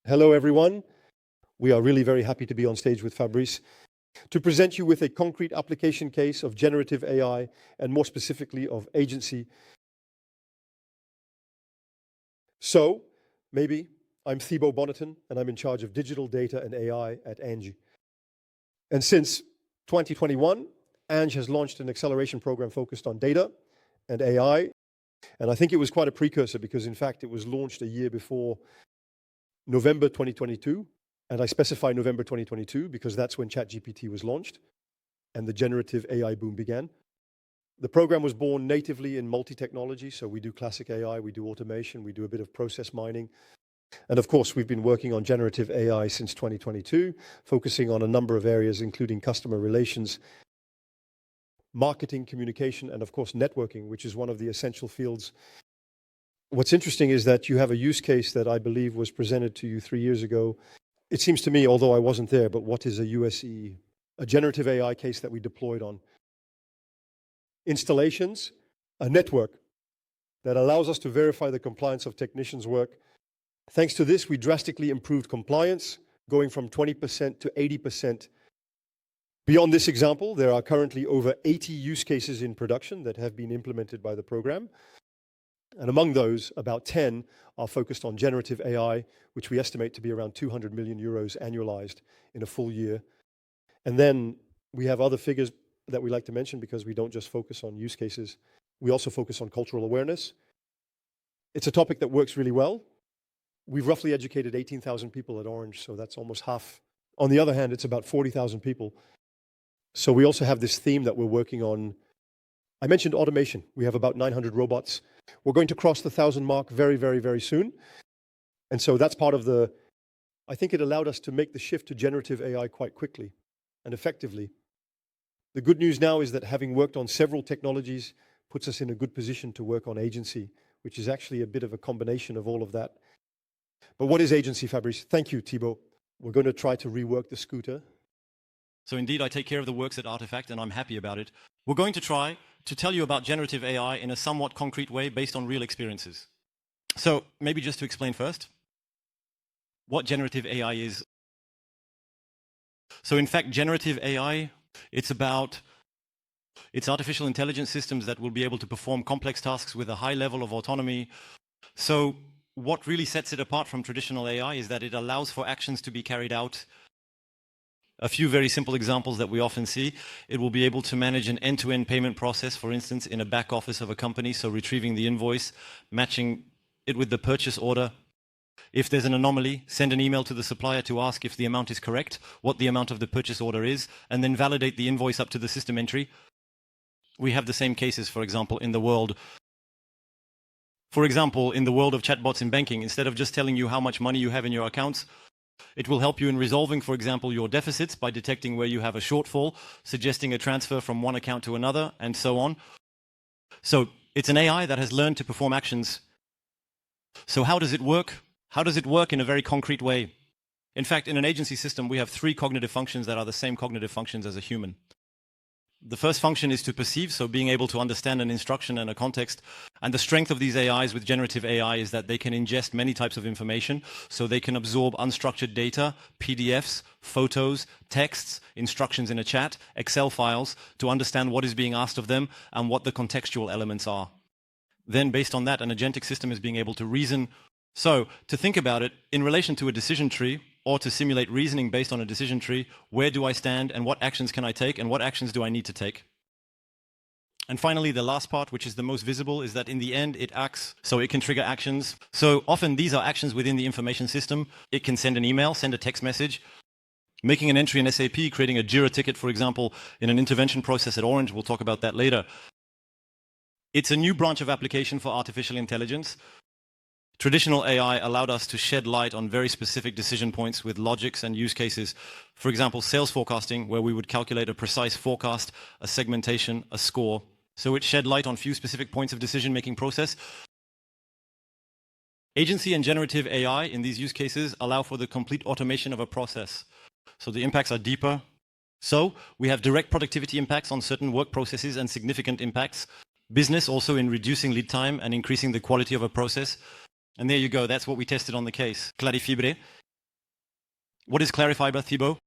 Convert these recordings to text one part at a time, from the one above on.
Hello, everyone. We are really very happy to be on stage with Fabrice to present you with a concrete application case of generative AI and more specifically of agency. So, maybe I'm Thibault Bonneton and I'm in charge of digital data and AI at Ange. And since 2021, Ange has launched an acceleration program focused on data and AI. And I think it was quite a precursor because, in fact, it was launched a year before November 2022. And I specify November 2022 because that's when ChatGPT was launched and the generative AI boom began. The program was born natively in multi-technology. So we do classic AI, we do automation, we do a bit of process mining. And of course, we've been working on generative AI since 2022, focusing on a number of areas, including customer relations, marketing, communication, and of course, networking, which is one of the essential fields. What's interesting is that you have a use case that I believe was presented to you 3 years ago. It seems to me, although I wasn't there, but what is a USE? A generative AI case that we deployed on installations, a network that allows us to verify the compliance of technicians' work. Thanks to this, we drastically improved compliance, going from 20% to 80%. Beyond this example, there are currently over 80 use cases in production that have been implemented by the program. And among those, about 10 are focused on generative AI, which we estimate to be around 200 million euros annualized in a full year. And then we have other figures that we like to mention because we don't just focus on use cases. We also focus on cultural awareness. It's a topic that works really well. We've roughly educated 18,000 people at Orange, so that's almost half. On the other hand, it's about 40,000 people. So we also have this theme that we're working on. I mentioned automation. We have about 900 robots. We're going to cross the 1,000 mark very, very, very soon. And so that's part of the, I think it allowed us to make the shift to generative AI quite quickly and effectively. The good news now is that having worked on several technologies puts us in a good position to work on agency, which is actually a bit of a combination of all of that. But what is agency, Fabrice? Thank you, Thibault. We're going to try to rework the scooter. So indeed, I take care of the works at Artefact, and I'm happy about it. We're going to try to tell you about generative AI in a somewhat concrete way based on real experiences. So maybe just to explain first what generative AI is. So in fact, generative AI, it's artificial intelligence systems that will be able to perform complex tasks with a high level of autonomy. So what really sets it apart from traditional AI is that it allows for actions to be carried out. A few very simple examples that we often see. It will be able to manage an end-to-end payment process, for instance, in a back office of a company, so retrieving the invoice, matching it with the purchase order. If there's an anomaly, send an email to the supplier to ask if the amount is correct, what the amount of the purchase order is, and then validate the invoice up to the system entry. We have the same cases, for example, in the world. For example, in the world of chatbots in banking, instead of just telling you how much money you have in your accounts, it will help you in resolving, for example, your deficits by detecting where you have a shortfall, suggesting a transfer from one account to another, and so on. So it's an AI that has learned to perform actions. So how does it work? How does it work in a very concrete way? In fact, in an agency system, we have 3 cognitive functions that are the same cognitive functions as a human. The first function is to perceive, so being able to understand an instruction and a context. And the strength of these AIs with generative AI is that they can ingest many types of information. So they can absorb unstructured data, PDFs, photos, texts, instructions in a chat, Excel files, to understand what is being asked of them and what the contextual elements are. Then based on that, an agentic system is being able to reason. So to think about it, in relation to a decision tree, or to simulate reasoning based on a decision tree, where do I stand and what actions can I take and what actions do I need to take? And finally, the last part, which is the most visible, is that in the end it acts, so it can trigger actions. So often these are actions within the information system. It can send an email, send a text message, making an entry in SAP, creating a Jira ticket, for example, in an intervention process at Orange. We'll talk about that later. It's a new branch of application for artificial intelligence. Traditional AI allowed us to shed light on very specific decision points with logics and use cases. For example, sales forecasting, where we would calculate a precise forecast, a segmentation, a score. So it shed light on few specific points of decision-making process. Agency and generative AI in these use cases allow for the complete automation of a process. So the impacts are deeper. So we have direct productivity impacts on certain work processes and significant impacts. Business also in reducing lead time and increasing the quality of a process. And there you go, that's what we tested on the case. Clarifibre, What is Clarifibre, Thibault?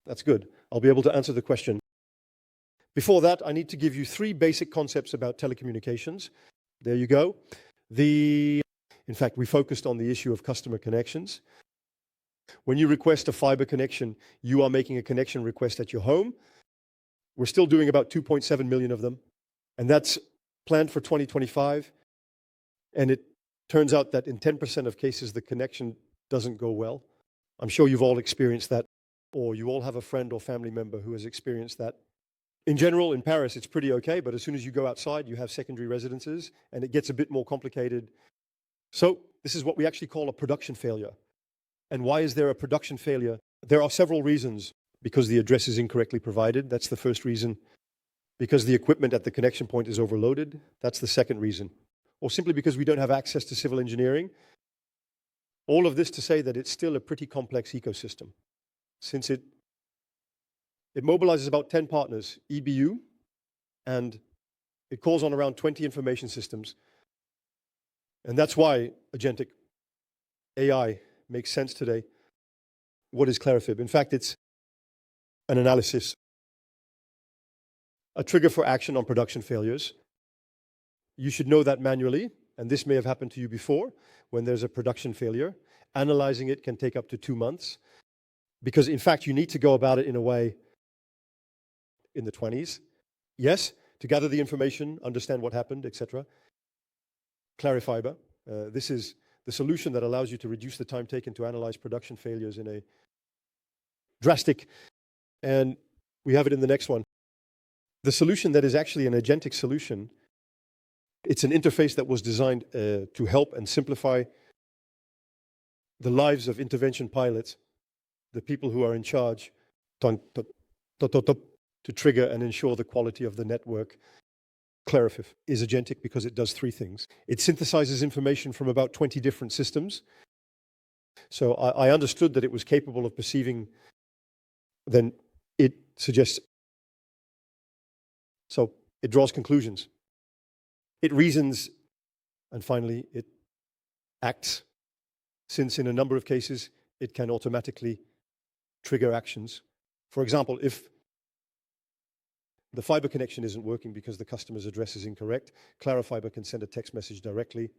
That's good. I'll be able to answer the question. Before that, I need to give you 3 basic concepts about telecommunications. There you go. In fact, we focused on the issue of customer connections. When you request a fiber connection, you are making a connection request at your home. We're still doing about 2.7 million of them, and that's planned for 2025. And it turns out that in 10% of cases, the connection doesn't go well. I'm sure you've all experienced that, or you all have a friend or family member who has experienced that. In general, in Paris, it's pretty okay, but as soon as you go outside, you have secondary residences, and it gets a bit more complicated. So this is what we actually call a production failure. And why is there a production failure? There are several reasons. Because the address is incorrectly provided, that's the first reason. Because the equipment at the connection point is overloaded, that's the second reason. Or simply because we don't have access to civil engineering. All of this to say that it's still a pretty complex ecosystem, since it mobilizes about 10 partners, EBU, and it calls on around 20 information systems. And that's why Agentic AI makes sense today. What is Clarifibre? In fact, it's an analysis, a trigger for action on production failures. You should know that manually, and this may have happened to you before. When there's a production failure, analyzing it can take up to 2 months, because in fact, you need to go about it in a way in the 20s. Yes, to gather the information, understand what happened, etc. Clarifibre. This is the solution that allows you to reduce the time taken to analyze production failures in a drastic, and we have it in the next one. The solution that is actually an agentic solution, it's an interface that was designed to help and simplify the lives of intervention pilots, the people who are in charge, to trigger and ensure the quality of the network. Clarifibre is agentic because it does 3 things. It synthesizes information from about 20 different systems. So I understood that it was capable of perceiving, then it suggests, so it draws conclusions. It reasons, and finally, it acts, since in a number of cases, it can automatically trigger actions. For example, if the fiber connection isn't working because the customer's address is incorrect, Clarifibre can send a text message directly.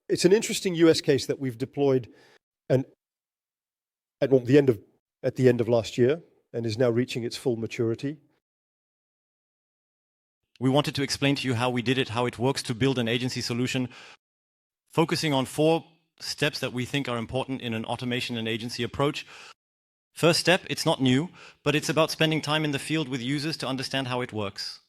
It's an interesting US case that we've deployed and at the end of last year, and is now reaching its full maturity. We wanted to explain to you how we did it, how it works to build an agency solution, focusing on 4 steps that we think are important in an automation and agency approach. First step, it's not new, but it's about spending time in the field with users to understand how it works.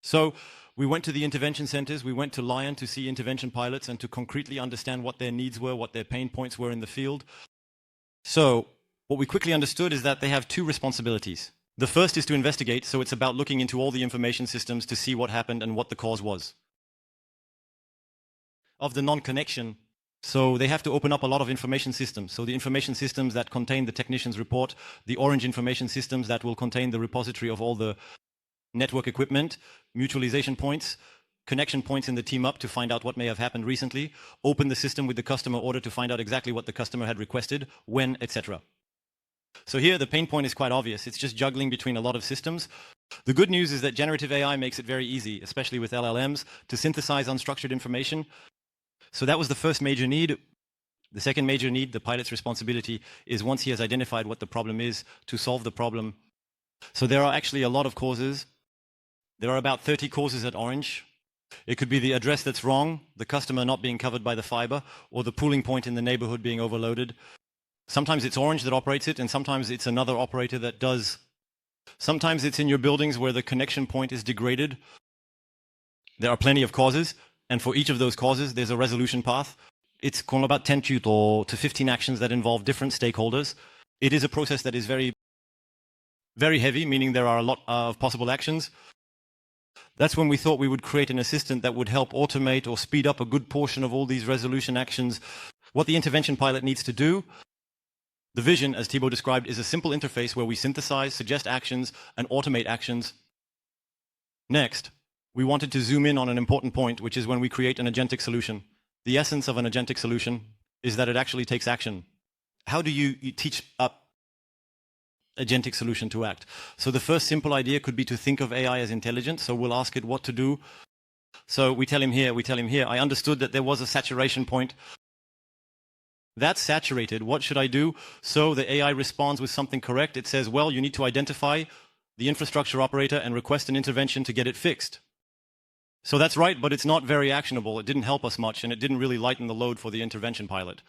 So we went to the intervention centers, we went to Lion to see intervention pilots and to concretely understand what their needs were, what their pain points were in the field. So what we quickly understood is that they have 2 responsibilities. The first is to investigate, so it's about looking into all the information systems to see what happened and what the cause was. Of the non-connection, so they have to open up a lot of information systems. So the information systems that contain the technician's report, the orange information systems that will contain the repository of all the network equipment, mutualization points, connection points in the team up to find out what may have happened recently, open the system with the customer order to find out exactly what the customer had requested, when, etc. So here the pain point is quite obvious. It's just juggling between a lot of systems. The good news is that generative AI makes it very easy, especially with LLMs, to synthesize unstructured information. So that was the first major need. The second major need, the pilot's responsibility, is once he has identified what the problem is, to solve the problem. So there are actually a lot of causes. There are about 30 causes at Orange. It could be the address that's wrong, the customer not being covered by the fiber, or the pooling point in the neighborhood being overloaded. Sometimes it's Orange that operates it, and sometimes it's another operator that does. Sometimes it's in your buildings where the connection point is degraded. There are plenty of causes, and for each of those causes, there's a resolution path. It's called about 10 to 15 actions that involve different stakeholders. It is a process that is very, very heavy, meaning there are a lot of possible actions. That's when we thought we would create an assistant that would help automate or speed up a good portion of all these resolution actions. What the intervention pilot needs to do, the vision, as Thibault described, is a simple interface where we synthesize, suggest actions, and automate actions. Next, we wanted to zoom in on an important point, which is when we create an agentic solution. The essence of an agentic solution is that it actually takes action. how do you teach up agentic solution to act? So the first simple idea could be to think of AI as intelligent. So we'll ask it what to do. So we tell him here, I understood that there was a saturation point. That's saturated. What should I do? So the AI responds with something correct. It says, well, you need to identify the infrastructure operator and request an intervention to get it fixed. So that's right, but it's not very actionable. It didn't help us much, and it didn't really lighten the load for the intervention pilot.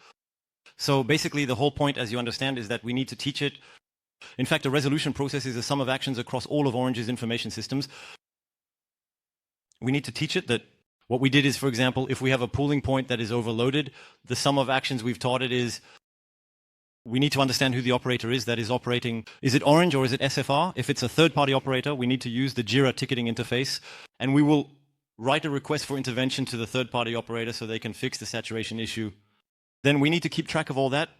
So basically, the whole point, as you understand, is that we need to teach it. In fact, a resolution process is a sum of actions across all of Orange's information systems. We need to teach it that what we did is, for example, if we have a pooling point that is overloaded, the sum of actions we've taught it is we need to understand who the operator is that is operating. Is it Orange or is it SFR? If it's a third-party operator, we need to use the Jira ticketing interface, and we will write a request for intervention to the third-party operator so they can fix the saturation issue. Then we need to keep track of all that,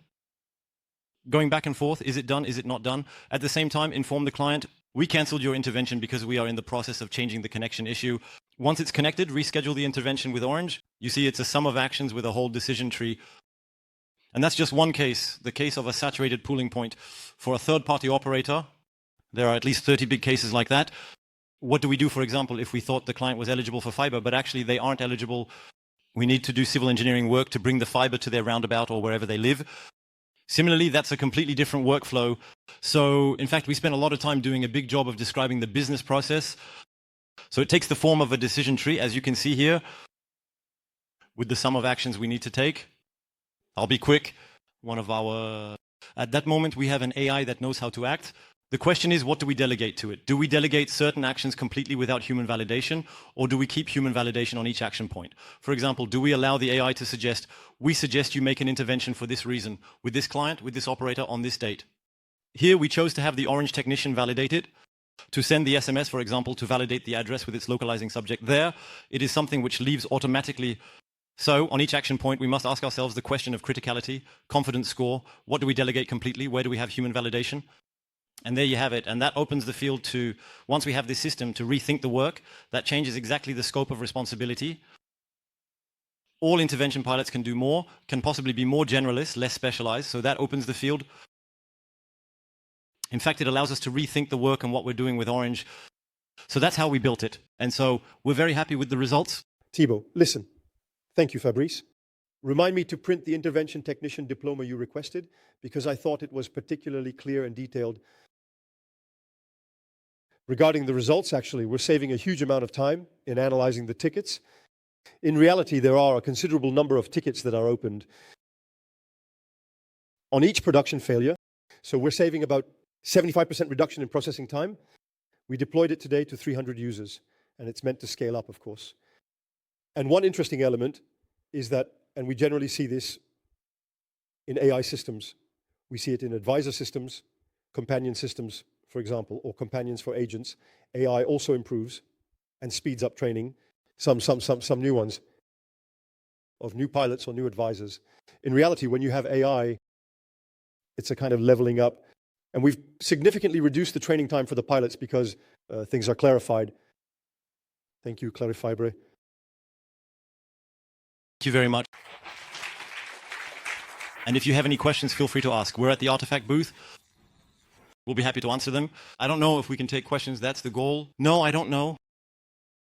going back and forth. Is it done? Is it not done? At the same time, inform the client, we canceled your intervention because we are in the process of changing the connection issue. Once it's connected, reschedule the intervention with Orange. You see, it's a sum of actions with a whole decision tree. And that's just one case, the case of a saturated pooling point. For a third-party operator, there are at least 30 big cases like that. What do we do, for example, if we thought the client was eligible for fiber, but actually they aren't eligible? We need to do civil engineering work to bring the fiber to their roundabout or wherever they live. Similarly, that's a completely different workflow. So, in fact, we spent a lot of time doing a big job of describing the business process. So it takes the form of a decision tree, as you can see here, with the sum of actions we need to take. I'll be quick. At that moment, we have an AI that knows how to act. The question is, what do we delegate to it? Do we delegate certain actions completely without human validation, or do we keep human validation on each action point? For example, do we allow the AI to suggest, we suggest you make an intervention for this reason, with this client, with this operator, on this date? Here, we chose to have the Orange technician validate it, to send the SMS, for example, to validate the address with its localizing subject. There, it is something which leaves automatically. So on each action point, we must ask ourselves the question of criticality, confidence score, what do we delegate completely, where do we have human validation? And there you have it. And that opens the field to, once we have this system, to rethink the work. That changes exactly the scope of responsibility. All intervention pilots can do more, can possibly be more generalist, less specialized. So that opens the field. In fact, it allows us to rethink the work and what we're doing with Orange. So that's how we built it. And so we're very happy with the results. Thibault, listen. Thank you, Fabrice. Remind me to print the intervention technician diploma you requested, because I thought it was particularly clear and detailed. Regarding the results, actually, we're saving a huge amount of time in analyzing the tickets. In reality, there are a considerable number of tickets that are opened on each production failure. So we're saving about 75% reduction in processing time. We deployed it today to 300 users, and it's meant to scale up, of course. And one interesting element is that, and we generally see this in AI systems, we see it in advisor systems, companion systems, for example, or companions for agents. AI also improves and speeds up training, some new ones, of new pilots or new advisors. In reality, when you have AI, it's a kind of leveling up. And we've significantly reduced the training time for the pilots because things are clarified. Thank you, Clarifibre. Thank you very much. And if you have any questions, feel free to ask. We're at the Artefact booth. We'll be happy to answer them. I don't know if we can take questions. That's the goal. No, I don't know.